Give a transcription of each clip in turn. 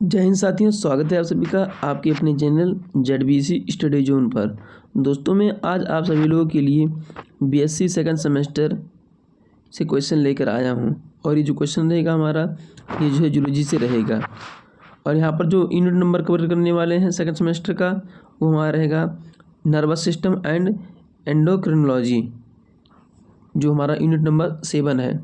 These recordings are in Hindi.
जय हिंद साथियों, स्वागत है आप सभी का आपके अपने चैनल ZBC स्टडी जोन पर। दोस्तों मैं आज आप सभी लोगों के लिए BSc सेकंड सेमेस्टर से क्वेश्चन लेकर आया हूं और ये जो क्वेश्चन रहेगा हमारा ये जो है जूलॉजी से रहेगा। और यहाँ पर जो यूनिट नंबर कवर करने वाले हैं सेकंड सेमेस्टर का वो हमारा रहेगा नर्वस सिस्टम एंड एंडोक्रिनोलॉजी, जो हमारा यूनिट नंबर 7 है।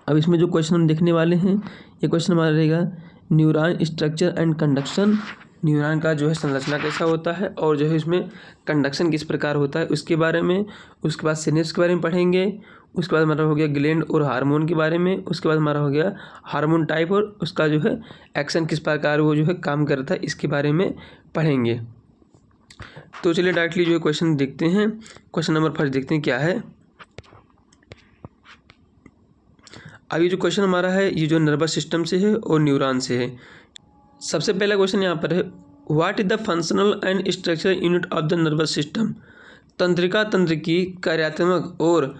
अब इसमें जो क्वेश्चन हम देखने वाले हैं ये क्वेश्चन हमारा रहेगा neuron structure and conduction. Neuron का जो है संरचना कैसा होता है और जो है इसमें कंडक्शन किस प्रकार होता है उसके बारे में। उसके बाद सिनेप्स के बारे में पढ़ेंगे। उसके बाद हमारा हो गया ग्लैंड और हार्मोन के बारे में। उसके बाद हमारा हो गया हार्मोन टाइप और उसका जो है एक्शन किस प्रकार वो जो है काम करता है इसके बारे में पढ़ेंगे। तो चलिए डायरेक्टली जो है क्वेश्चन देखते हैं। क्वेश्चन नंबर फर्स्ट देखते हैं क्या है। अब ये जो क्वेश्चन हमारा है ये जो नर्वस सिस्टम से है और न्यूरॉन से है। सबसे पहला क्वेश्चन यहाँ पर है what is the functional and structural unit of the nervous system. तंत्रिका तंत्र की कार्यात्मक और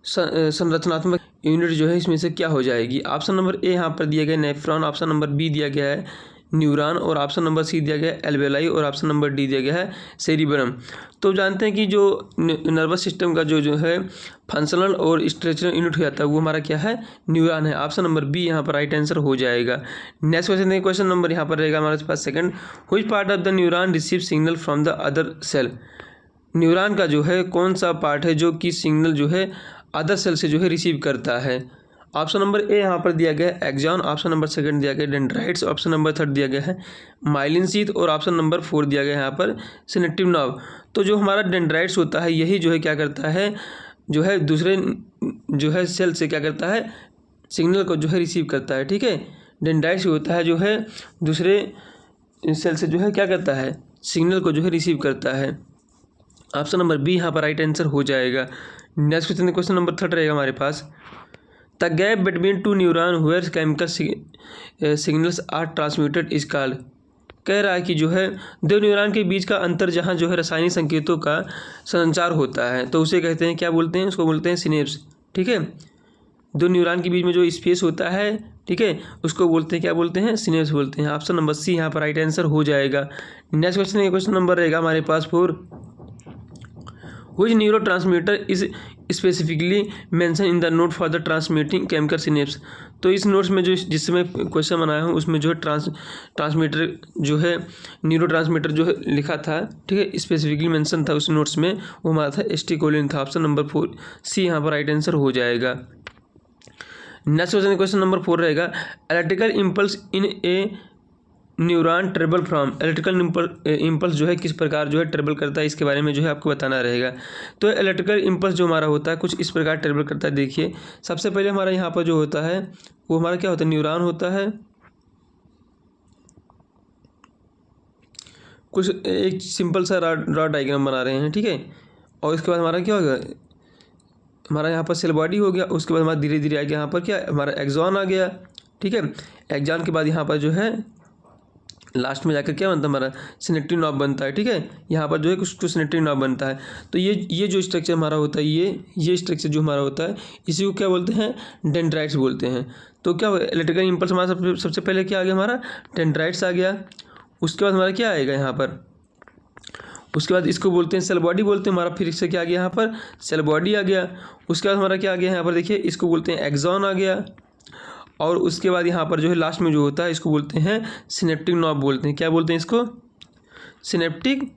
संरचनात्मक यूनिट जो है इसमें से क्या हो जाएगी। ऑप्शन नंबर ए यहाँ पर दिया गया नेफ्रॉन, ऑप्शन नंबर बी दिया गया है न्यूरॉन और ऑप्शन नंबर सी दिया गया है एल्वेलाई और ऑप्शन नंबर डी दिया गया है सेरिब्रम। तो जानते हैं कि जो नर्वस सिस्टम का जो है फंक्शनल और स्ट्रक्चरल यूनिट हो जाता है वो हमारा क्या है न्यूरॉन है। ऑप्शन नंबर बी यहाँ पर राइट आंसर हो जाएगा। नेक्स्ट क्वेश्चन देखिए, क्वेश्चन नंबर यहाँ पर रहेगा हमारे पास second, which part of the neuron receive signal from the other cell. Neuron का जो है कौन सा पार्ट है जो कि सिग्नल जो है अदर सेल से जो है रिसीव करता है। ऑप्शन नंबर ए यहाँ पर दिया गया है एक्सॉन, ऑप्शन नंबर सेकंड दिया गया है डेंड्राइट्स, ऑप्शन नंबर थर्ड दिया गया है माइलिन शीथ और ऑप्शन नंबर 4 दिया गया है यहाँ पर सिनेप्टिक नर्व। तो जो हमारा डेंड्राइट्स होता है यही जो है क्या करता है जो है दूसरे जो है सेल से क्या करता है सिग्नल को जो है रिसीव करता है। ठीक है, डेंड्राइट्स होता है जो है दूसरे सेल से जो है क्या करता है सिग्नल को जो है रिसीव करता है। ऑप्शन नंबर बी यहाँ पर राइट आंसर हो जाएगा। Next question question number third रहेगा हमारे पास, the gap between two neuron where chemical signals are transmitted is called. कह रहा है कि जो है दो न्यूरॉन के बीच का अंतर जहाँ जो है रासायनिक संकेतों का संचार होता है तो उसे कहते हैं क्या बोलते हैं, उसको बोलते हैं सिनेप्स। ठीक है, दो न्यूरॉन के बीच में जो स्पेस होता है ठीक है उसको बोलते हैं क्या बोलते हैं सिनेप्स बोलते हैं। ऑप्शन नंबर सी यहाँ पर राइट आंसर हो जाएगा। नेक्स्ट क्वेश्चन क्वेश्चन नंबर रहेगा हमारे पास 4, which neurotransmitter is specifically mention in the note for the transmitting chemical synapse. तो इस नोट्स में जो जिससे मैं क्वेश्चन बनाया हूँ उसमें जो है ट्रांसमीटर जो है न्यूरोट्रांसमीटर जो है लिखा था ठीक है स्पेसिफिकली मेंशन था उस नोट्स में, वो हमारा था एस्टिकोलिन था। ऑप्शन नंबर 4 सी यहाँ पर राइट आंसर हो जाएगा। नेक्स्ट क्वेश्चन नंबर 4 रहेगा, electrical impulse in A neuron travel from. Electrical impulse जो है किस प्रकार जो है ट्रेवल करता है इसके बारे में जो है आपको बताना रहेगा। तो इलेक्ट्रिकल इम्पल्स जो हमारा होता है कुछ इस प्रकार ट्रेवल करता है। देखिए सबसे पहले हमारा यहाँ पर जो होता है वो हमारा क्या होता है न्यूरॉन होता है। कुछ एक सिंपल सा रॉड डायग्राम बना रहे हैं ठीक है, और इसके बाद हमारा क्या होगा हमारा यहाँ पर सेल बॉडी हो गया। उसके बाद हमारा धीरे धीरे आ गया यहाँ पर क्या हमारा एक्सॉन आ गया। ठीक है, एक्सॉन के बाद यहाँ पर जो है लास्ट में जाकर क्या बनता है हमारा सिनेप्टिक नर्व बनता है। ठीक है, यहाँ पर जो है कुछ सिनेप्टिक नर्व बनता है। तो ये जो स्ट्रक्चर हमारा होता है ये स्ट्रक्चर जो हमारा होता है इसी को क्या बोलते हैं डेंड्राइट्स बोलते हैं। तो क्या इलेक्ट्रिकल इम्पल्स हमारा सबसे पहले क्या आ गया हमारा डेंड्राइट्स आ गया। उसके बाद हमारा क्या आएगा यहाँ पर, उसके बाद इसको बोलते हैं सेल बॉडी बोलते हैं हमारा। फिर इससे क्या आ गया यहाँ पर सेल बॉडी आ गया। उसके बाद हमारा क्या आ गया यहाँ पर देखिए इसको बोलते हैं एक्सॉन आ गया। और उसके बाद यहाँ पर जो है लास्ट में जो होता है इसको बोलते हैं सिनेप्टिक नर्व बोलते हैं। क्या बोलते हैं इसको सिनेप्टिक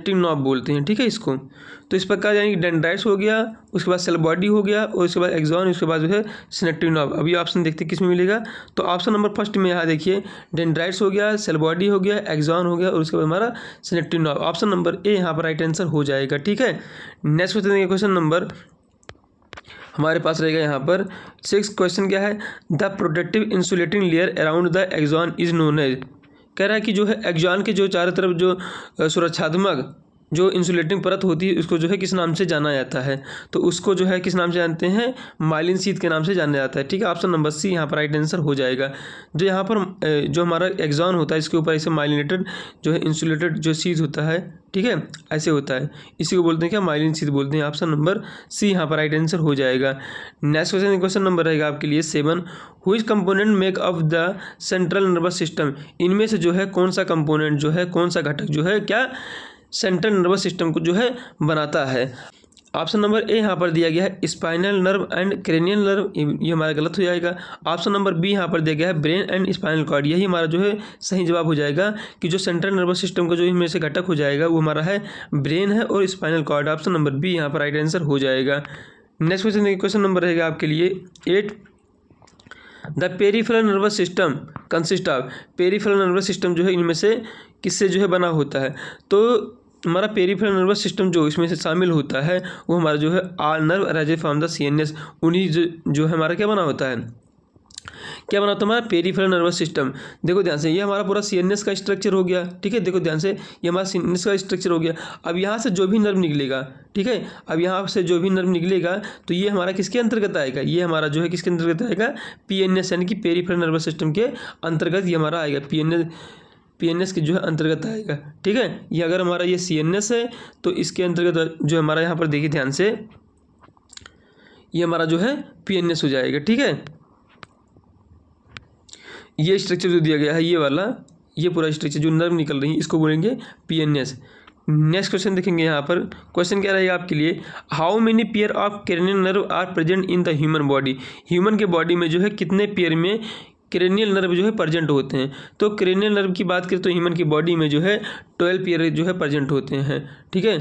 नर्व बोलते हैं। ठीक है इसको। तो इस प्रकार यानी डेंड्राइट्स हो गया, उसके बाद सेल बॉडी हो गया और उसके बाद एक्सॉन, उसके बाद जो है सिनेप्टिक नर्व। अभी ऑप्शन देखते हैं किस में मिलेगा। तो ऑप्शन नंबर फर्स्ट में यहाँ देखिए डेंड्राइट्स हो गया, सेल बॉडी हो गया, एक्सॉन हो गया और उसके बाद हमारा synaptic nerve. Option number A यहाँ पर राइट आंसर हो जाएगा। ठीक है, नेक्स्ट क्वेश्चन क्वेश्चन नंबर हमारे पास रहेगा यहाँ पर 6 क्वेश्चन क्या है, the protective insulating layer around the axon is known as. कह रहा है कि जो है एक्सॉन के जो चारों तरफ जो सुरक्षात्मक जो इंसुलेटिंग परत होती है उसको जो है किस नाम से जाना जाता है, तो उसको जो है किस नाम से जानते हैं, माइलिन शीथ के नाम से जाना जाता है। ठीक है, ऑप्शन नंबर सी यहाँ पर राइट आंसर हो जाएगा। जो यहाँ पर जो हमारा एक्सॉन होता है इसके ऊपर ऐसे माइलिनेटेड जो है इंसुलेटेड जो शीथ होता है, ठीक है, ऐसे होता है, इसी को बोलते हैं क्या, माइलिन शीथ बोलते हैं। ऑप्शन नंबर सी यहाँ पर राइट आंसर हो जाएगा। नेक्स्ट क्वेश्चन नंबर रहेगा आपके लिए 7, which component make up the central nervous system. इनमें से जो है कौन सा कंपोनेंट जो है, कौन सा घटक जो है क्या सेंट्रल नर्वस सिस्टम को जो है बनाता है। ऑप्शन नंबर ए यहाँ पर दिया गया है spinal nerve and cranial nerve, ये हमारा गलत हो जाएगा। ऑप्शन नंबर बी यहाँ पर दिया गया है ब्रेन एंड स्पाइनल कॉर्ड, यही हमारा जो है सही जवाब हो जाएगा कि जो सेंट्रल नर्वस सिस्टम का जो इनमें से घटक हो जाएगा वो हमारा है ब्रेन है और spinal cord. Option number B यहाँ पर राइट आंसर हो जाएगा। नेक्स्ट क्वेश्चन नंबर रहेगा आपके लिए 8, the peripheral nervous system consist of. Peripheral nervous system जो है इनमें से किससे जो है बना होता है, तो हमारा पेरिफेरल नर्वस सिस्टम जो इसमें से शामिल होता है वो हमारा जो है all nerve arise from the CNS, उन्हीं जो है हमारा क्या बना होता है, क्या बना होता है हमारा पेरिफेरल नर्वस सिस्टम। देखो ध्यान से, ये हमारा पूरा सीएनएस का स्ट्रक्चर हो गया। ठीक है, देखो ध्यान से, ये हमारा सीएनएस का स्ट्रक्चर हो गया। अब यहाँ से जो भी नर्व निकलेगा, ठीक है, अब यहाँ से जो भी नर्व निकलेगा तो ये हमारा किसके अंतर्गत आएगा, ये हमारा जो है किसके अंतर्गत आएगा, पीएनएस यानी कि पेरिफेरल नर्वस सिस्टम के अंतर्गत ये हमारा आएगा, पीएनएस के जो है अंतर्गत आएगा। ठीक है, ये अगर हमारा ये सीएनएस है तो इसके अंतर्गत जो हमारा यहाँ पर देखिए ध्यान से, ये हमारा जो है पीएनएस हो जाएगा। ठीक है, ये स्ट्रक्चर जो दिया गया है ये वाला, ये पूरा स्ट्रक्चर जो नर्व निकल रही है इसको बोलेंगे पीएनएस। नेक्स्ट क्वेश्चन देखेंगे यहाँ पर, क्वेश्चन क्या रहेगा आपके लिए, how many pair of cranial nerve are present in the human body. Human के बॉडी में जो है कितने पेयर में क्रेनियल नर्व जो है प्रेजेंट होते हैं। तो क्रेनियल नर्व की बात करें तो ह्यूमन की बॉडी में जो है 12 पेयर जो है प्रेजेंट होते हैं। ठीक है,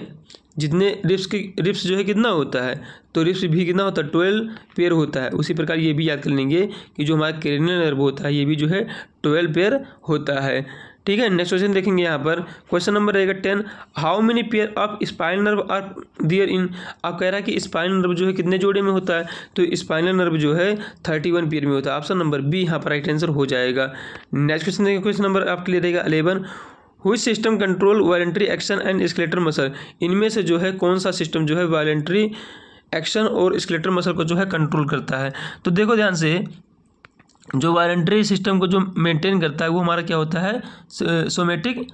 जितने रिप्स जो है कितना होता है, तो रिप्स भी कितना होता है, 12 पेयर होता है। उसी प्रकार ये भी याद कर लेंगे कि जो हमारा क्रेनियल नर्व होता है ये भी जो है 12 पेयर होता है। ठीक है, नेक्स्ट क्वेश्चन देखेंगे यहाँ पर, क्वेश्चन नंबर रहेगा 10, how many pair of spinal nerve are there in. आप कह रहा है कि स्पाइनल नर्व जो है कितने जोड़े में होता है, तो स्पाइनल नर्व जो है 31 पेयर में होता है। ऑप्शन नंबर बी यहाँ पर राइट आंसर हो जाएगा। नेक्स्ट क्वेश्चन देखेंगे, क्वेश्चन नंबर आपके लिए रहेगा 11, which system control voluntary action and skeletal muscle. इनमें से जो है कौन सा सिस्टम जो है वॉलेंट्री एक्शन और स्केलेटल मसल को जो है कंट्रोल करता है। तो देखो ध्यान से, जो वॉलेंट्री सिस्टम को जो मेंटेन करता है वो हमारा क्या होता है, सोमेटिक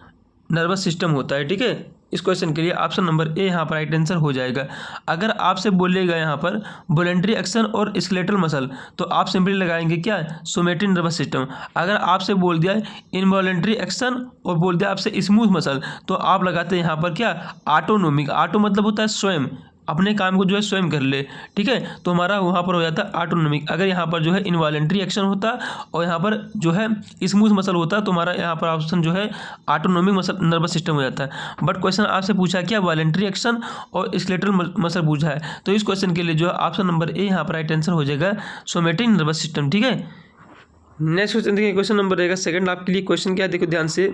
नर्वस सिस्टम होता है। ठीक है, इस क्वेश्चन के लिए ऑप्शन नंबर ए यहाँ पर राइट आंसर हो जाएगा। अगर आपसे बोलेगा यहाँ पर वॉलेंट्री एक्शन और स्केलेटल मसल, तो आप सिंपली लगाएंगे क्या, सोमेटिक नर्वस सिस्टम। अगर आपसे बोल दिया इनवॉलेंट्री एक्शन और बोल दिया आपसे स्मूथ मसल, तो आप लगाते हैं यहाँ पर क्या, ऑटोनोमिक। ऑटो मतलब होता है स्वयं, अपने काम को जो है स्वयं कर ले। ठीक है, तो हमारा वहाँ पर हो जाता है ऑटोनोमिक। अगर यहाँ पर जो है इनवॉलेंट्री एक्शन होता और यहाँ पर जो है स्मूथ मसल होता तो हमारा यहाँ पर ऑप्शन जो है ऑटोनोमिक मसल नर्वस सिस्टम हो जाता है। बट क्वेश्चन आपसे पूछा क्या, वॉलेंट्री एक्शन और स्केलेटल मसल पूछा है, तो इस क्वेश्चन के लिए जो है ऑप्शन नंबर ए यहाँ पर राइट आंसर हो जाएगा, सोमेटिक नर्वस सिस्टम। ठीक है, नेक्स्ट क्वेश्चन देखिए, क्वेश्चन नंबर रहेगा सेकंड आपके लिए। क्वेश्चन क्या है, देखो ध्यान से,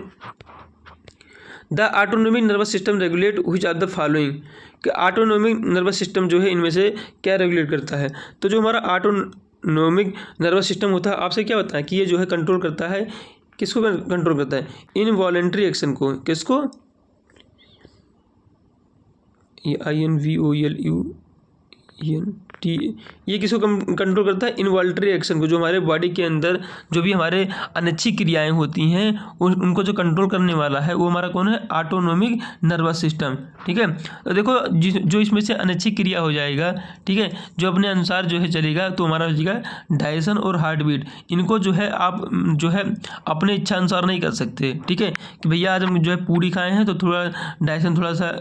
the autonomic nervous system regulate which are the following. कि ऑटोनोमिक नर्वस सिस्टम जो है इनमें से क्या रेगुलेट करता है। तो जो हमारा ऑटोनोमिक नर्वस सिस्टम होता है, आपसे क्या होता है कि ये जो है कंट्रोल करता है, किसको कंट्रोल करता है, इनवॉलेंट्री एक्शन को। किसको, ये INVOLUNT, ये किसको कंट्रोल करता है, इनवॉल्ट्री एक्शन को। जो हमारे बॉडी के अंदर जो भी हमारे अनैच्छिक क्रियाएं होती हैं उनको जो कंट्रोल करने वाला है वो हमारा कौन है, ऑटोनोमिक नर्वस सिस्टम। ठीक है, तो देखो जो इसमें से अनैच्छिक क्रिया हो जाएगा, ठीक है, जो अपने अनुसार जो है चलेगा, तो हमारा हो जाएगा डायजेशन और हार्ट बीट। इनको जो है आप जो है अपने इच्छा अनुसार नहीं कर सकते। ठीक है, कि भैया आज हम जो है पूड़ी खाए हैं तो थोड़ा डायजेशन, थोड़ा सा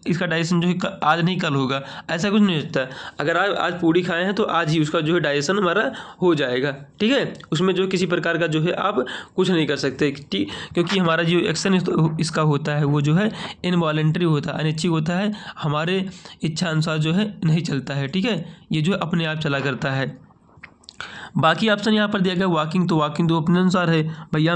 इसका डायजेशन जो है आज नहीं कल होगा, ऐसा कुछ नहीं होता। अगर आज पूड़ी खाए हैं तो आज ही उसका जो है डाइजेशन हमारा हो जाएगा। ठीक है, उसमें जो किसी प्रकार का जो है आप कुछ नहीं कर सकते, ठीक, क्योंकि हमारा जो एक्शन इसका होता है वो जो है इनवॉलेंट्री होता है, अनैच्छिक होता है, हमारे इच्छा अनुसार जो है नहीं चलता है। ठीक है, ये जो है अपने आप चला करता है। बाकी ऑप्शन यहाँ पर दिया गया वॉकिंग, तो वॉकिंग तो अपने अनुसार है, भैया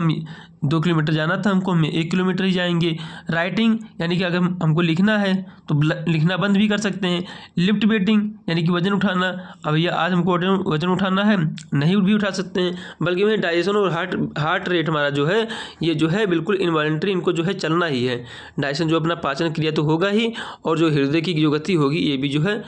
2 किलोमीटर जाना था हमको, हम 1 किलोमीटर ही जाएंगे। राइटिंग यानी कि अगर हमको लिखना है तो लिखना बंद भी कर सकते हैं। लिफ्ट वेटिंग यानी कि वजन उठाना, अब भैया आज हमको वजन उठाना है, नहीं भी उठा सकते हैं। बल्कि में डाइजेशन और हार्ट रेट हमारा जो है ये जो है बिल्कुल इनवॉलंटरी, इनको जो है चलना ही है। डाइजेशन जो अपना पाचन क्रिया तो होगा ही, और जो हृदय की जो गति होगी ये भी जो है,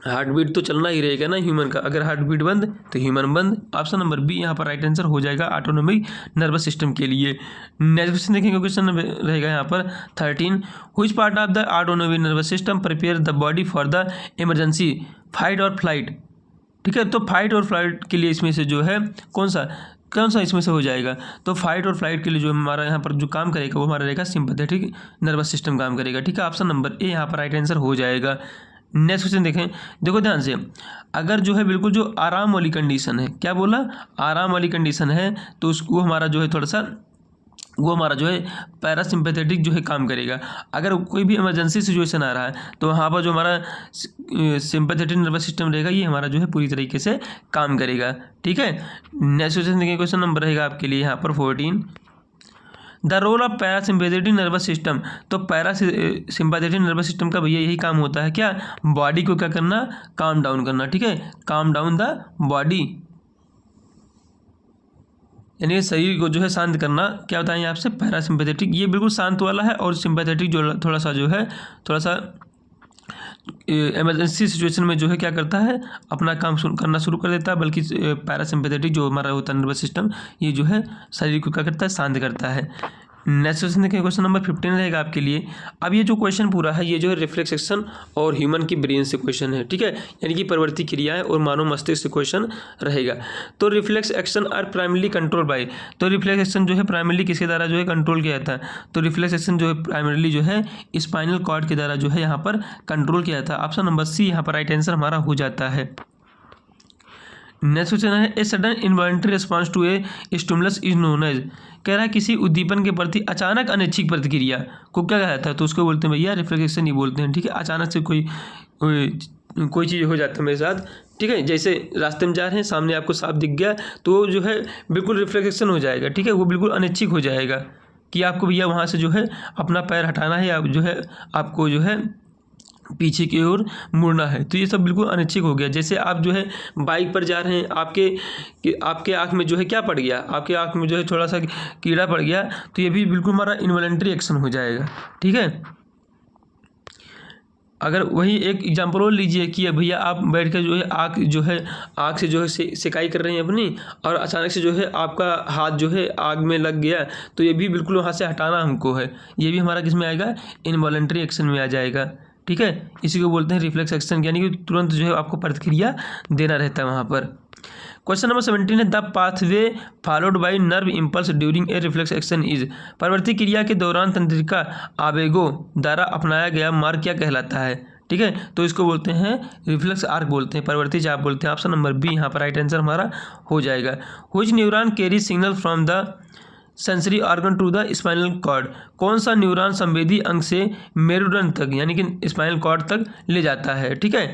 हार्ट बीट तो चलना ही रहेगा ना ह्यूमन का, अगर हार्ट बीट बंद तो ह्यूमन बंद। ऑप्शन नंबर बी यहाँ पर राइट आंसर हो जाएगा ऑटोनॉमिक नर्वस सिस्टम के लिए। नेक्स्ट क्वेश्चन देखेंगे, क्वेश्चन रहेगा यहाँ पर 13, which part of the autonomic nervous system prepare the body for the emergency, fight और फ्लाइट। ठीक है, तो फाइट और फ्लाइट के लिए इसमें से जो है कौन सा इसमें से हो जाएगा, तो फाइट और फ्लाइट के लिए जो हमारा यहाँ पर जो काम करेगा वो हमारा रहेगा सिंपैथेटिक नर्वस सिस्टम काम करेगा। ठीक है, ऑप्शन नंबर ए यहाँ पर राइट आंसर हो जाएगा। नेक्स्ट क्वेश्चन देखें, देखो ध्यान से, अगर जो है बिल्कुल जो आराम वाली कंडीशन है, क्या बोला, आराम वाली कंडीशन है, तो उसको हमारा जो है थोड़ा सा वो हमारा जो है पैरासिम्पैथेटिक जो है काम करेगा। अगर कोई भी इमरजेंसी सिचुएशन आ रहा है तो वहाँ पर जो हमारा सिंपैथेटिक नर्वस सिस्टम रहेगा ये हमारा जो है पूरी तरीके से काम करेगा। ठीक है, नेक्स्ट क्वेश्चन देखिए, क्वेश्चन नंबर रहेगा आपके लिए यहाँ पर 14, the role of parasympathetic nervous system. तो पैरासिम्पैथेटिक नर्वस सिस्टम का भैया यही काम होता है, क्या, बॉडी को क्या करना, काम डाउन करना। ठीक है, काम डाउन द बॉडी, यानी शरीर को जो है शांत करना। क्या बताएं आपसे, पैरासिम्पैथेटिक ये बिल्कुल शांत वाला है, और सिम्पैथेटिक जो थोड़ा सा इमरजेंसी सिचुएशन में जो है क्या करता है, अपना काम करना शुरू कर देता है। बल्कि पैरासिम्पैथेटिक जो हमारा होता है नर्वस सिस्टम, ये जो है शरीर को क्या करता है, शांत करता है। नेक्स्ट क्वेश्चन देखें, क्वेश्चन नंबर 15 रहेगा आपके लिए। अब ये जो क्वेश्चन पूरा है ये जो है रिफ्लेक्स एक्शन और ह्यूमन की ब्रेन से क्वेश्चन है। ठीक है, यानी कि प्रवृत्ति क्रियाएं और मानव मस्तिष्क से क्वेश्चन रहेगा। तो reflex action are primarily control by, तो रिफ्लेक्स एक्शन जो है प्राइमरली किसके द्वारा जो है कंट्रोल किया जाता है, तो रिफ्लेक्स एक्शन जो है प्राइमरली जो है स्पाइनल कॉर्ड के द्वारा जो है यहाँ पर कंट्रोल किया जाता है। ऑप्शन नंबर सी यहाँ पर राइट आंसर हमारा हो जाता है। नेक्स्ट क्वेश्चन है, a sudden involuntary response to a stimulus is known as, कह रहा है किसी उद्दीपन के प्रति अचानक अनैच्छिक प्रतिक्रिया को क्या कहा जाता है, तो उसको बोलते हैं भैया रिफ्लेक्स एक्शन ही बोलते हैं। ठीक है, अचानक से कोई चीज़ हो जाता है मेरे साथ। ठीक है, जैसे रास्ते में जा रहे हैं, सामने आपको सांप दिख गया तो जो है बिल्कुल रिफ्लेक्स एक्शन हो जाएगा। ठीक है, वो बिल्कुल अनैच्छिक हो जाएगा कि आपको भैया वहाँ से जो है अपना पैर हटाना है, या जो है आपको जो है पीछे की ओर मुड़ना है। तो ये सब बिल्कुल अनैच्छिक हो गया। जैसे आप जो है बाइक पर जा रहे हैं, आपके आँख में जो है क्या पड़ गया, आपके आँख में जो है थोड़ा सा कीड़ा पड़ गया, तो ये भी बिल्कुल हमारा इनवॉलंटरी एक्शन हो जाएगा। ठीक है, अगर वही एक एग्जांपल और लीजिए कि भैया आप बैठ कर जो है आँख से जो है सिकाई कर रहे हैं अपनी, और अचानक से जो है आपका हाथ जो है आग में लग गया, तो ये भी बिल्कुल वहाँ से हटाना हमको है, ये भी हमारा किस में आएगा, इनवॉलंटरी एक्शन में आ जाएगा। ठीक है, इसी को बोलते हैं रिफ्लेक्स एक्शन, यानी कि तुरंत जो है आपको प्रतिक्रिया देना रहता है वहाँ पर। क्वेश्चन नंबर 17 है, the pathway followed by nerve impulse during a reflex action is, प्रवृत्ति क्रिया के दौरान तंत्रिका आवेगों द्वारा अपनाया गया मार्ग क्या कहलाता है। ठीक है, तो इसको बोलते हैं रिफ्लेक्स आर्क बोलते हैं, प्रवृत्ति चाप बोलते हैं। ऑप्शन नंबर बी यहाँ पर राइट आंसर हमारा हो जाएगा। Which neuron carry signal from the sensory organ to the spinal cord, कौन सा न्यूरॉन संवेदी अंग से मेरुदंड तक यानी कि स्पाइनल कॉर्ड तक ले जाता है। ठीक है,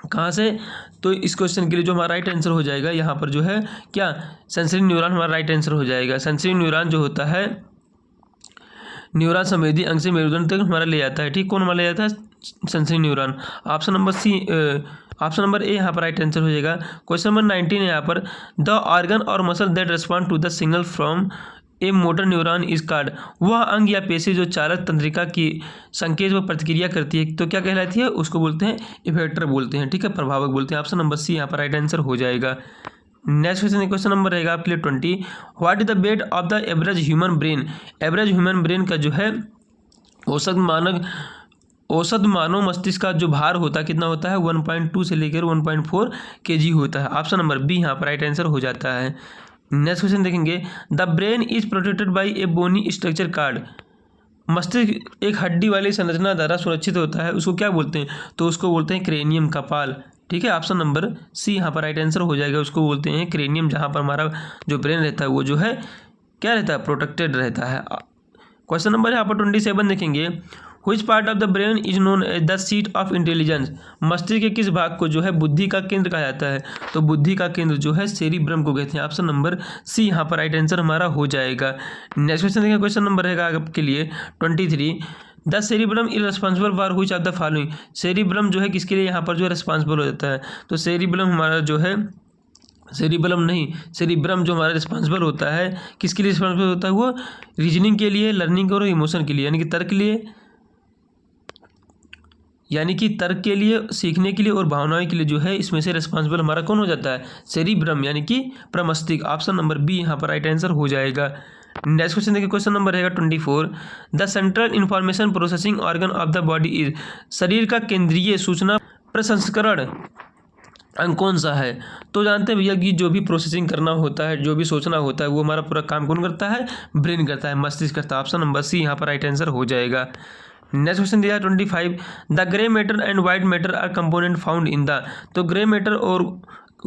कहाँ से, तो इस क्वेश्चन के लिए जो हमारा राइट आंसर हो जाएगा यहाँ पर जो है क्या, सेंसरी न्यूरॉन हमारा राइट आंसर हो जाएगा। सेंसरी न्यूरॉन जो होता है न्यूरॉन संवेदी अंग से मेरुदंड तक हमारा ले जाता है। ठीक, कौन हमारा ले जाता है, sensory neuron. Option number C, option number A यहाँ पर राइट आंसर हो जाएगा। क्वेश्चन नंबर 19 है यहाँ पर, द ऑर्गन और muscle that respond to the signal from a motor neuron is called, वह अंग या पेशी जो चालक तंत्रिका की संकेत व प्रतिक्रिया करती है तो क्या कहलाती है, उसको बोलते हैं इफेक्टर बोलते हैं। ठीक है, प्रभावक बोलते हैं। ऑप्शन नंबर सी यहाँ पर राइट आंसर हो जाएगा। नेक्स्ट क्वेश्चन नंबर रहेगा आपके लिए 20, what is the weight of the average human brain, average human brain का जो है औसत मानव मस्तिष्क का जो भार होता है कितना होता है, 1.2 से लेकर 1.4 kg होता है। ऑप्शन नंबर बी यहाँ पर राइट आंसर हो जाता है। नेक्स्ट क्वेश्चन देखेंगे, the brain is protected by a bony structure called, मस्तिष्क एक हड्डी वाली संरचना द्वारा सुरक्षित होता है, उसको क्या बोलते हैं, तो उसको बोलते हैं क्रेनियम, कपाल। ठीक है, ऑप्शन नंबर सी यहाँ पर राइट आंसर हो जाएगा, उसको बोलते हैं क्रेनियम, जहाँ पर हमारा जो ब्रेन रहता है वो जो है क्या रहता है, प्रोटेक्टेड रहता है। क्वेश्चन नंबर यहाँ पर 27 देखेंगे, which part of the brain is known as the seat of intelligence, मस्तिष्क के किस भाग को जो है बुद्धि का केंद्र कहा जाता है, तो बुद्धि का केंद्र जो है सेरिब्रम को कहते हैं। ऑप्शन नंबर सी यहाँ पर राइट आंसर हमारा हो जाएगा। नेक्स्ट क्वेश्चन देखिए, क्वेश्चन नंबर रहेगा आपके लिए 23। The cerebrum is responsible for which of the following, cerebrum जो है किसके लिए यहाँ पर जो है रिस्पॉन्सिबल हो जाता है, तो सेरिब्रम हमारा जो है सेरिब्रम जो हमारा रिस्पॉन्सिबल होता है किसके लिए रिस्पॉन्सिबल होता है, वो रीजनिंग के लिए, लर्निंग और इमोशन के लिए, यानी कि तर्क के लिए, सीखने के लिए और भावनाओं के लिए जो है इसमें से रिस्पॉन्सिबल हमारा कौन हो जाता है, सेरिब्रम यानी कि प्रमस्तिष्क। ऑप्शन नंबर बी यहाँ पर राइट आंसर हो जाएगा। नेक्स्ट क्वेश्चन देखिए, क्वेश्चन नंबर रहेगा 24। The central information processing organ of the body is, शरीर का केंद्रीय सूचना प्रसंस्करण अंग कौन सा है, तो जानते हैं भैया कि जो भी प्रोसेसिंग करना होता है, जो भी सोचना होता है, वो हमारा पूरा काम कौन करता है, ब्रेन करता है, मस्तिष्क करता है। ऑप्शन नंबर सी यहाँ पर राइट आंसर हो जाएगा। नेक्स्ट क्वेश्चन दिया 25। The grey matter and white matter R component found in the, तो ग्रे मैटर और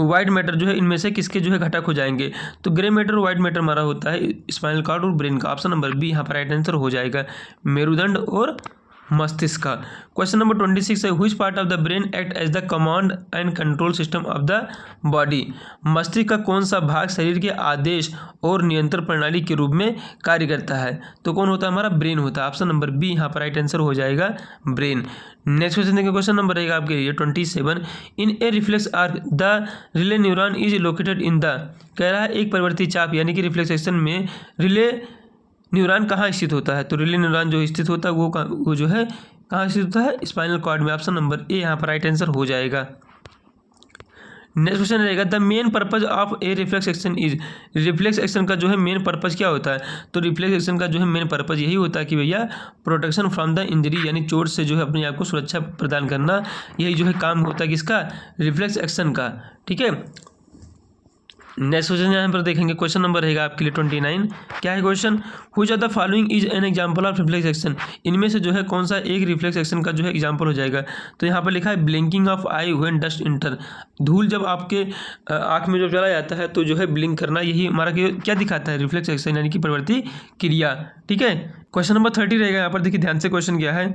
वाइट मैटर जो है इनमें से किसके जो है घटक हो जाएंगे, तो ग्रे मैटर और वाइट मैटर हमारा होता है स्पाइनल कॉर्ड और ब्रेन का। ऑप्शन नंबर बी यहाँ पर राइट आंसर हो जाएगा, मेरुदंड और मस्तिष्क का। क्वेश्चन नंबर 26 है, which part of the brain act as the command and control system of the body, मस्तिष्क का कौन सा भाग शरीर के आदेश और नियंत्रण प्रणाली के रूप में कार्य करता है, तो कौन होता है हमारा, ब्रेन होता है। ऑप्शन नंबर बी यहाँ पर राइट आंसर हो जाएगा, ब्रेन। नेक्स्ट क्वेश्चन देखिए, क्वेश्चन नंबर रहेगा आपके लिए 27। In a reflex arc the relay neuron is located in the, कह रहा है एक परिवर्ती चाप यानी कि रिफ्लेक्स एक्शन में रिले न्यूरॉन कहाँ स्थित होता है, तो रिले न्यूरॉन जो स्थित होता है वो जो है कहाँ स्थित होता है, स्पाइनल कॉर्ड में। ऑप्शन नंबर ए यहाँ पर राइट आंसर हो जाएगा। नेक्स्ट क्वेश्चन रहेगा, the main purpose of A reflex action is, reflex action का जो है मेन पर्पज क्या होता है, तो रिफ्लेक्स एक्शन का जो है मेन पर्पज यही होता है कि भैया प्रोटेक्शन फ्रॉम द इंजरी, यानी चोट से जो है अपने आप को सुरक्षा प्रदान करना, यही जो है काम होता है किसका, रिफ्लेक्स एक्शन का। ठीक है, नेक्स्ट क्वेश्चन यहाँ पर देखेंगे, क्वेश्चन नंबर रहेगा आपके लिए 29। क्या है question, which of the following is an example of reflex action, इनमें से जो है कौन सा एक रिफ्लेक्स एक्शन का जो है एग्जांपल हो जाएगा, तो यहाँ पर लिखा है blinking of I when dust inter, धूल जब आपके आँख में जब चला जाता है तो जो है ब्लिंक करना, यही हमारा क्या दिखाता है, रिफ्लेक्स एक्शन यानी कि प्रवृत्ति क्रिया। ठीक है, क्वेश्चन नंबर 30 रहेगा, यहाँ पर देखिए ध्यान से क्वेश्चन क्या है,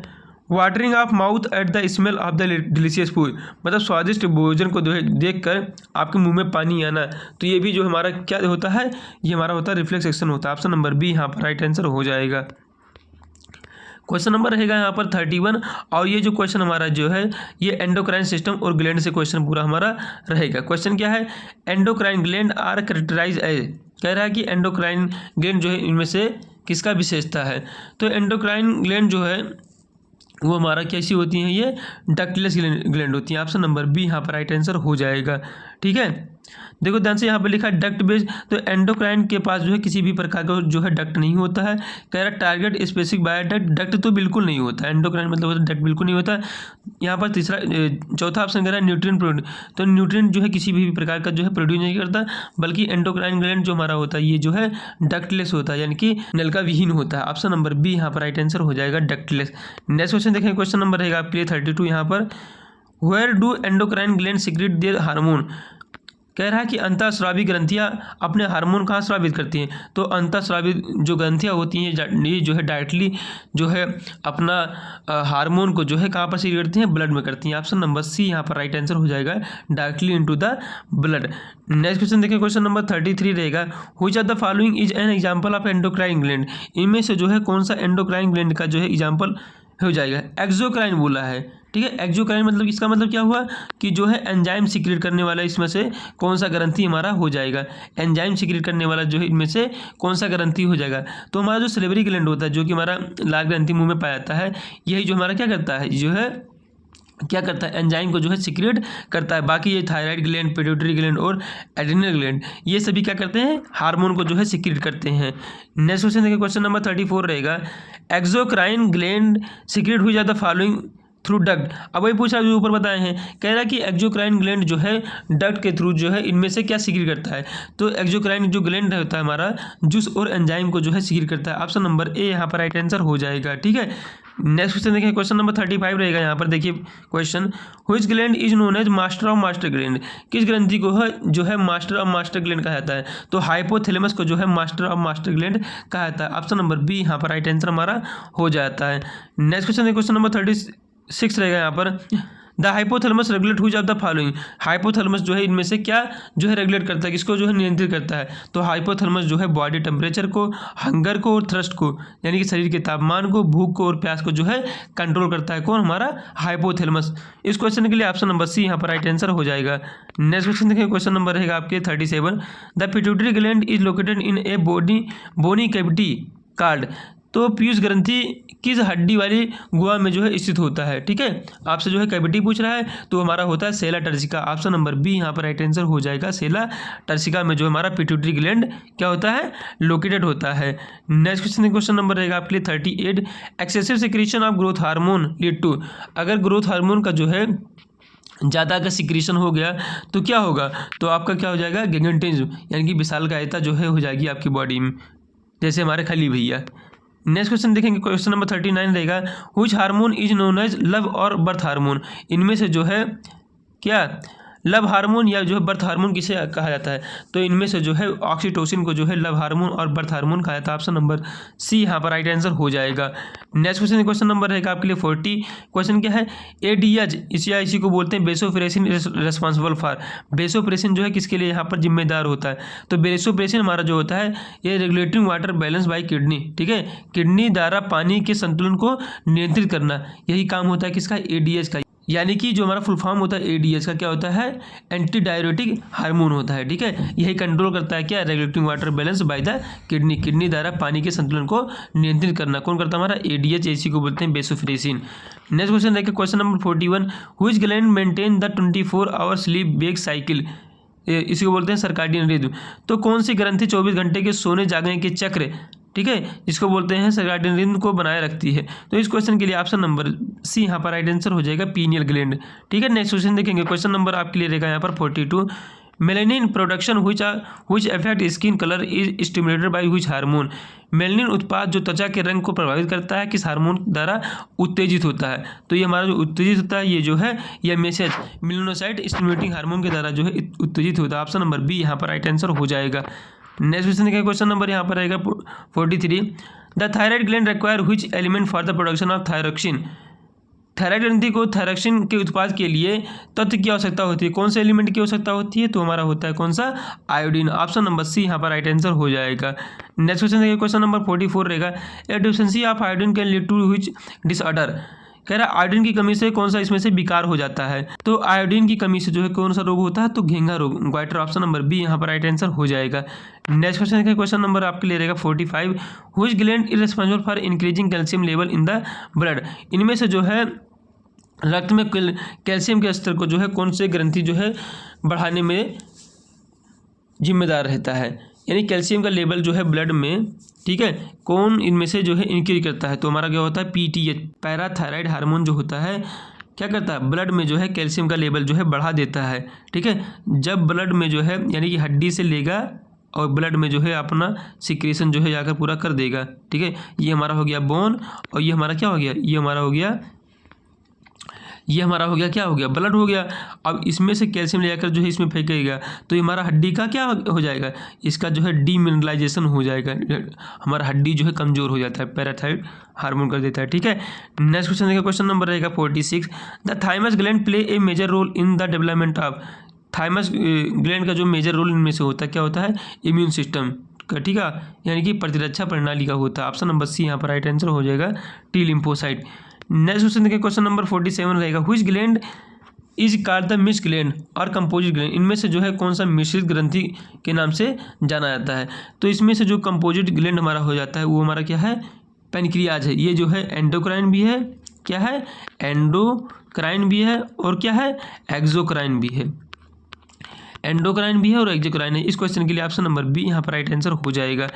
watering of mouth at the smell of the delicious food, मतलब स्वादिष्ट भोजन को देख कर आपके मुंह में पानी आना, तो ये भी जो हमारा क्या होता है, ये हमारा होता है रिफ्लेक्स एक्शन होता है। ऑप्शन नंबर बी यहाँ पर राइट आंसर हो जाएगा। क्वेश्चन नंबर रहेगा यहाँ पर 31, और ये जो क्वेश्चन हमारा जो है ये एंडोक्राइन सिस्टम और ग्लैंड से क्वेश्चन पूरा हमारा रहेगा। क्वेश्चन क्या है, endocrine gland are characterize as, कह रहा है कि एंडोक्राइन ग्लैंड जो है इनमें से किसका विशेषता है, तो एंडोक्राइन ग्लैंड जो है वो हमारा कैसी होती हैं, ये डक्टलेस ग्लैंड होती हैं। ऑप्शन नंबर बी यहाँ पर राइट आंसर हो जाएगा। ठीक है, देखो ध्यान से यहाँ पर लिखा है डक्ट बेस्ड, तो एंडोक्राइन के पास जो है किसी भी प्रकार का जो है डक्ट नहीं होता है, कह रहा टारगेट स्पेसिफिक बायोडक्ट, डक्ट तो बिल्कुल नहीं होता है, एंडोक्राइन मतलब डक्ट बिल्कुल नहीं होता। यहाँ पर चौथा ऑप्शन कह रहा है न्यूट्रिएंट प्रोड्यूस, तो न्यूट्रिएंट जो है किसी भी प्रकार का जो है प्रोड्यूस नहीं करता, बल्कि एंडोक्राइन ग्लैंड जो हमारा होता है ये जो है डक्टलेस होता है, यानी कि नलिका विहीन होता है। ऑप्शन नंबर बी यहाँ पर राइट आंसर हो जाएगा, डक्टलेस। नेक्स्ट क्वेश्चन देखें, क्वेश्चन नंबर रहेगा आपके लिए 32 यहाँ पर, where do endocrine gland secrete their hormone, कह रहा है कि अंतःस्रावी ग्रंथियां अपने हार्मोन कहाँ स्रावित करती हैं, तो अंतःस्रावी जो ग्रंथियां होती हैं ये जो है डायरेक्टली जो है अपना हार्मोन को जो है कहाँ पर सीक्रेट करती हैं, ब्लड में करती हैं। ऑप्शन नंबर सी यहाँ पर राइट आंसर हो जाएगा, directly into the blood. Next question देखिए, क्वेश्चन नंबर 33 रहेगा, which of the following is an example of endocrine gland, इनमें से जो है कौन सा एंडोक्राइन ग्लैंड का जो है एग्जाम्पल हो जाएगा, एक्सोक्राइन बोला है। ठीक है, एक्सोक्राइन मतलब इसका मतलब क्या हुआ कि जो है एंजाइम सीक्रेट करने वाला इसमें से कौन सा ग्रंथि हमारा हो जाएगा, एंजाइम सीक्रेट करने वाला जो है इनमें से कौन सा ग्रंथि हो जाएगा, तो हमारा जो सलेवरी ग्लैंड होता है जो कि हमारा लाल ग्रंथि मुंह में पाया जाता है, यही जो हमारा क्या करता है, जो है क्या करता है, एंजाइम को जो है सीक्रेट करता है। बाकी ये थायराइड ग्लैंड, पिट्यूटरी ग्लैंड और एड्रिनल ग्लैंड ये सभी क्या करते हैं, हार्मोन को जो है सीक्रेट करते हैं। नेक्स्ट क्वेश्चन देखिए, क्वेश्चन नंबर 34 रहेगा, एक्सोक्राइन ग्लैंड सीक्रेट हुई जाता फॉलोइंग थ्रू डक्ट, अब वही पूछा जो ऊपर बताए हैं, कह रहा है कि एक्सोक्राइन ग्लैंड जो है डक्ट के थ्रू जो है इनमें से क्या सीक्रेट करता है, तो एक्सोक्राइन जो ग्लैंड होता है हमारा जूस और एंजाइम को जो है सीक्रेट करता है। ऑप्शन नंबर ए यहाँ पर राइट आंसर हो जाएगा। ठीक है, नेक्स्ट क्वेश्चन देखिए, क्वेश्चन नंबर 35 रहेगा यहाँ पर। देखिए question, which gland is known as master of master gland, किस ग्रंथि को है जो है मास्टर ऑफ मास्टर ग्लैंड कहा जाता है? तो हाइपोथैलेमस को जो है मास्टर ऑफ मास्टर ग्लैंड कहा जाता है। ऑप्शन नंबर बी यहाँ पर राइट आंसर हमारा हो जाता है। नेक्स्ट क्वेश्चन, क्वेश्चन नंबर 36 रहेगा यहाँ पर। The hypothalamus regulate which of the following, hypothalamus जो है इनमें से क्या जो है रेगुलेट करता है, किसको जो है नियंत्रित करता है? तो हाइपोथैलेमस जो है बॉडी टेम्परेचर को, हंगर को और थ्रस्ट को, यानी कि शरीर के तापमान को, भूख को और प्यास को जो है कंट्रोल करता है। कौन? हमारा हाइपोथैलेमस। इस क्वेश्चन के लिए ऑप्शन नंबर सी यहाँ पर राइट आंसर हो जाएगा। नेक्स्ट क्वेश्चन देखिए, क्वेश्चन नंबर रहेगा आपके 37। The pituitary gland is located in a bony cavity called, तो पीयूष ग्रंथि किस हड्डी वाली गुहा में जो है स्थित होता है? ठीक है, आपसे जो है कैविटी पूछ रहा है, तो हमारा होता है सेला टर्सिका। ऑप्शन नंबर बी यहाँ पर राइट आंसर हो जाएगा। सेला टर्सिका में जो हमारा पिट्यूटरी ग्लैंड क्या होता है? लोकेटेड होता है। नेक्स्ट क्वेश्चन, क्वेश्चन नंबर रहेगा आपके लिए 38। Excessive secretion of growth hormone lead to, अगर ग्रोथ हार्मोन का जो है ज़्यादा का सिक्रीशन हो गया तो क्या होगा? तो आपका क्या हो जाएगा? गिगेंटिज्म, यानी कि विशालकायता जो है हो जाएगी आपकी बॉडी में, जैसे हमारे खली भैया। नेक्स्ट क्वेश्चन देखेंगे, क्वेश्चन नंबर 39 रहेगा। Which hormone is known as love और बर्थ हार्मोन, इनमें से जो है क्या लव हार्मोन या जो है बर्थ हार्मोन किसे कहा जाता है? तो इनमें से जो है ऑक्सीटोसिन को जो है लव हार्मोन और बर्थ हार्मोन कहा जाता है। ऑप्शन नंबर सी यहाँ पर राइट आंसर हो जाएगा। नेक्स्ट क्वेश्चन, क्वेश्चन नंबर रहेगा आपके लिए 40। क्वेश्चन क्या है? एडीएच इसी को बोलते हैं बेसोप्रेसिन रिस्पॉन्सिबल फॉर, बेसोप्रेसिन जो है किसके लिए यहाँ पर जिम्मेदार होता है? तो बेसोप्रेसिन हमारा जो होता है ये regulating water balance bye kidney, ठीक है, किडनी द्वारा पानी के संतुलन को नियंत्रित करना, यही काम होता है किसका? एडीएच का। यानी कि जो हमारा फुल फॉर्म होता है एडीएच का क्या होता है? एंटी डायरेटिक हार्मोन होता है, ठीक है, यही कंट्रोल करता है क्या? Regulating water balance by the kidney, kidney द्वारा पानी के संतुलन को नियंत्रित करना कौन करता है? हमारा एडीएच, इसी को बोलते हैं बेसोप्रेसिन। नेक्स्ट क्वेश्चन देखिए, question number 41। Which gland maintain the 24 hour sleep wake cycle, इसी को बोलते हैं सर्काडियन रिदम, तो कौन सी ग्रंथि 24 घंटे के सोने जागने के चक्र, ठीक है, इसको बोलते हैं सर्काडियन रिदम को बनाए रखती है? तो इस क्वेश्चन के लिए ऑप्शन नंबर सी यहाँ पर राइट आंसर हो जाएगा, पीनियल ग्लैंड। ठीक है, नेक्स्ट क्वेश्चन देखेंगे, क्वेश्चन नंबर आपके लिए रहेगा यहाँ पर 42। Melanin production which affect skin colour is stimulated by which hormone, melanin उत्पाद जो त्वचा के रंग को प्रभावित करता है किस हार्मोन द्वारा उत्तेजित होता है? तो ये हमारा जो उत्तेजित होता है ये जो है ये मैसेज मेलानोसाइट स्टिमुलेटिंग हार्मोन के द्वारा जो है उत्तेजित होता है। ऑप्शन नंबर बी यहाँ पर राइट आंसर हो जाएगा। नेक्स्ट क्वेश्चन देखिए, क्वेश्चन नंबर यहाँ पर रहेगा 43। The thyroid gland require which element for the production of thyroxine, thyroid ग्रंथि को थायरोक्सिन के उत्पाद के लिए तत्व की आवश्यकता होती है, कौन से एलिमेंट की आवश्यकता होती है? तो हमारा होता है कौन सा? आयोडीन। ऑप्शन नंबर सी यहाँ पर राइट आंसर हो जाएगा। नेक्स्ट क्वेश्चन देखिए, क्वेश्चन नंबर 44 रहेगा। A deficiency of iodine can lead to which disorder, कह रहा है आयोडीन की कमी से कौन सा इसमें से विकार हो जाता है? तो आयोडीन की कमी से जो है कौन सा रोग होता है? तो घेंघा रोग, ग्वाइटर। ऑप्शन नंबर बी यहाँ पर राइट आंसर हो जाएगा। नेक्स्ट क्वेश्चन देखिए, क्वेश्चन नंबर आपके लिए रहेगा 45। Which gland is responsible for increasing calcium level in the blood, इनमें से जो है रक्त में कैल्शियम के स्तर को जो है कौन से ग्रंथि जो है बढ़ाने में जिम्मेदार रहता है? यानी कैल्शियम का लेवल जो है ब्लड में, ठीक है, कौन इनमें से जो है इंक्रीज करता है? तो हमारा क्या होता है? पीटीएच, पैराथायराइड हार्मोन जो होता है क्या करता है? ब्लड में जो है कैल्शियम का लेवल जो है बढ़ा देता है, ठीक है। जब ब्लड में जो है यानी कि हड्डी से लेगा और ब्लड में जो है अपना सिक्रेशन जो है जाकर पूरा कर देगा, ठीक है। ये हमारा हो गया बोन और ये हमारा क्या हो गया? ये हमारा हो गया क्या हो गया? ब्लड हो गया। अब इसमें से कैल्शियम ले जाकर जो है इसमें फेंकेगा तो ये हमारा हड्डी का क्या हो जाएगा? इसका जो है डीमिनरलाइजेशन हो जाएगा, हमारा हड्डी जो है कमज़ोर हो जाता है, पैराथायराइड हार्मोन कर देता है, ठीक है। नेक्स्ट क्वेश्चन देखिए, क्वेश्चन नंबर रहेगा 46। The thymus gland play a major role in the development of, thymus gland का जो मेजर रोल इनमें से होता है क्या होता है? इम्यून सिस्टम का, ठीक है, यानी कि प्रतिरक्षा प्रणाली का होता है। ऑप्शन नंबर सी यहाँ पर राइट आंसर हो जाएगा, टी लिम्फोसाइट। नेक्स्ट क्वेश्चन देखिए, क्वेश्चन नंबर 47 रहेगा। Which gland is called the mixed gland और कंपोजिट ग्लैंड, इनमें से जो है कौन सा मिश्रित ग्रंथि के नाम से जाना जाता है? तो इसमें से जो कंपोजिट ग्लैंड हमारा हो जाता है वो हमारा क्या है? पैनक्रियाज है। ये जो है एंडोक्राइन भी है, क्या है? एंडोक्राइन भी है और क्या है? एक्सोक्राइन भी है। एंडोक्राइन भी है और एक्सोक्राइन है। इस क्वेश्चन के लिए ऑप्शन नंबर बी यहाँ पर राइट आंसर हो जाएगा।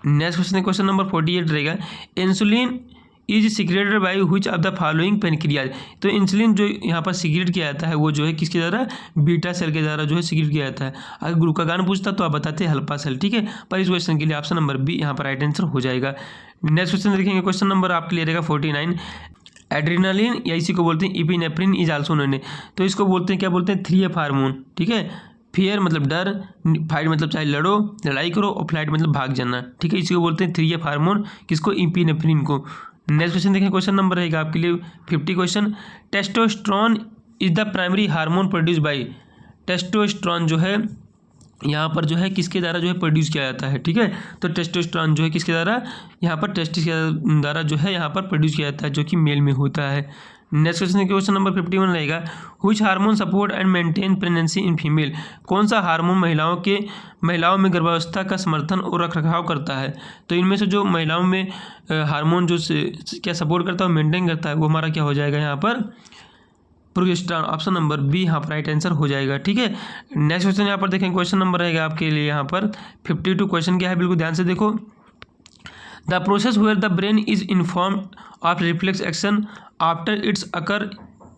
नेक्स्ट क्वेश्चन है क्वेश्चन नंबर 48 रहेगा। Insulin is secreted by which of the following pancreas. तो इंसुलिन जो यहाँ पर सिक्रेट किया जाता है वो जो है किसके द्वारा, बीटा सेल के द्वारा जो है सिक्रेट किया जाता है। अगर ग्लूकागॉन पूछता तो आप बताते अल्फा सेल, ठीक है। पर इस क्वेश्चन के लिए ऑप्शन नंबर बी यहाँ पर राइट आंसर हो जाएगा। नेक्स्ट क्वेश्चन देखेंगे, क्वेश्चन नंबर आपके लिए रहेगा 49। एड्रेनालिन या इसी को बोलते हैं इपिनेफ्रिन इज आल्सो नोन। तो इसको बोलते हैं, क्या बोलते हैं, 3F हार्मोन, ठीक है। फियर मतलब डर, फाइट मतलब चाहे लड़ो, लड़ाई करो, और फ्लाइट मतलब भाग जाना, ठीक है। इसी को बोलते हैं 3F हार्मोन, किसको, इपिनेफ्रिन को। नेक्स्ट क्वेश्चन देखें, क्वेश्चन नंबर रहेगा आपके लिए 50 question. Testosterone is the primary hormone produce by. Testosterone जो है यहाँ पर जो है किसके द्वारा जो है प्रोड्यूस किया जाता है, ठीक है। तो टेस्टोस्टेरोन जो है किसके द्वारा, यहाँ पर टेस्टिस के द्वारा जो है यहाँ पर प्रोड्यूस किया जाता है, जो कि मेल में होता है। नेक्स्ट क्वेश्चन क्वेश्चन नंबर 51 रहेगा, which hormone support and maintain pregnancy in female. कौन सा हार्मोन महिलाओं में गर्भावस्था का समर्थन और रखरखाव करता है। तो इनमें से जो महिलाओं में हार्मोन जो क्या सपोर्ट करता है, मेंटेन करता है, वो हमारा क्या हो जाएगा यहाँ पर, प्रोजेस्टेरॉन। ऑप्शन नंबर बी यहाँ पर राइट आंसर हो जाएगा, ठीक है। नेक्स्ट क्वेश्चन यहाँ पर देखें, क्वेश्चन नंबर रहेगा आपके लिए यहाँ पर 52। क्वेश्चन क्या है, बिल्कुल ध्यान से देखो। The process where the brain is informed of reflex action after its occur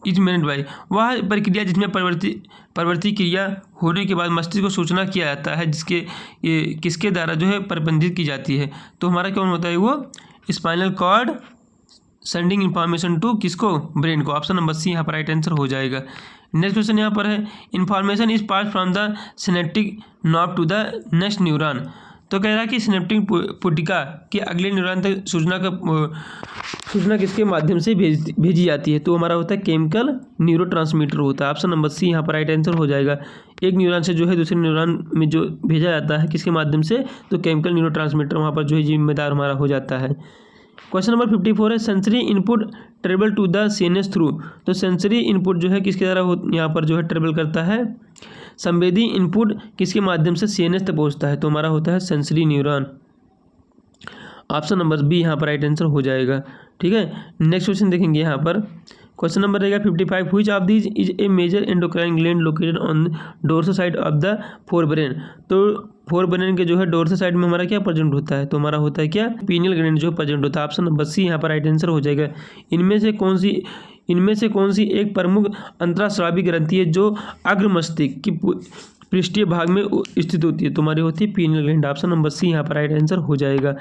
is meant by. वह प्रक्रिया जिसमें प्रवृत्ति क्रिया होने के बाद मस्तिष्क को सूचना किया जाता है, किसके द्वारा जो है प्रबंधित की जाती है। तो हमारा कौन होता है, वो spinal cord sending information to किसको, ब्रेन को। ऑप्शन नंबर सी यहाँ पर राइट आंसर हो जाएगा। नेक्स्ट क्वेश्चन यहाँ पर है, information is pass from the synaptic knob to the next neuron. तो कह रहा है कि सिनेप्टिक पुटिका के अगले न्यूरॉन तक सूचना किसके माध्यम से भेजी जाती है। तो हमारा होता है केमिकल न्यूरोट्रांसमीटर होता है। ऑप्शन नंबर सी यहाँ पर राइट आंसर हो जाएगा। एक न्यूरॉन से जो है दूसरे न्यूरॉन में जो भेजा जाता है किसके माध्यम से, तो केमिकल न्यूरोट्रांसमीटर वहाँ पर जो है जिम्मेदार हमारा हो जाता है। क्वेश्चन नंबर 54 है, sensory input travel to the CNS through. तो सेंसरी इनपुट जो है किसके द्वारा यहाँ पर जो है ट्रेवल करता है, संवेदी इनपुट किसके माध्यम से सीएनएस तक पहुँचता है। तो हमारा होता है sensory neuron. Option number B यहाँ पर राइट आंसर हो जाएगा, ठीक है। नेक्स्ट क्वेश्चन देखेंगे यहाँ पर, क्वेश्चन नंबर रहेगा 55, which of these is a major endocrine gland located on dorsal side of the forebrain. तो फोरब्रेन के जो है डोर्सल साइड में हमारा क्या प्रेजेंट होता है, तो हमारा होता है क्या, पीनियल ग्लैंड जो प्रेजेंट होता है। ऑप्शन नंबर सी यहाँ पर राइट आंसर हो जाएगा। इनमें से कौन सी एक प्रमुख अंतरास्रावी ग्रंथि है जो अग्र मस्तिष्क की पृष्ठीय भाग में स्थित होती है, तो हमारी होती है pineal gland. Option number C यहाँ पर राइट आंसर हो जाएगा।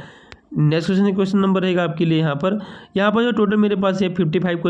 नेक्स्ट क्वेश्चन नंबर रहेगा आपके लिए यहाँ पर जो टोटल मेरे पास है 55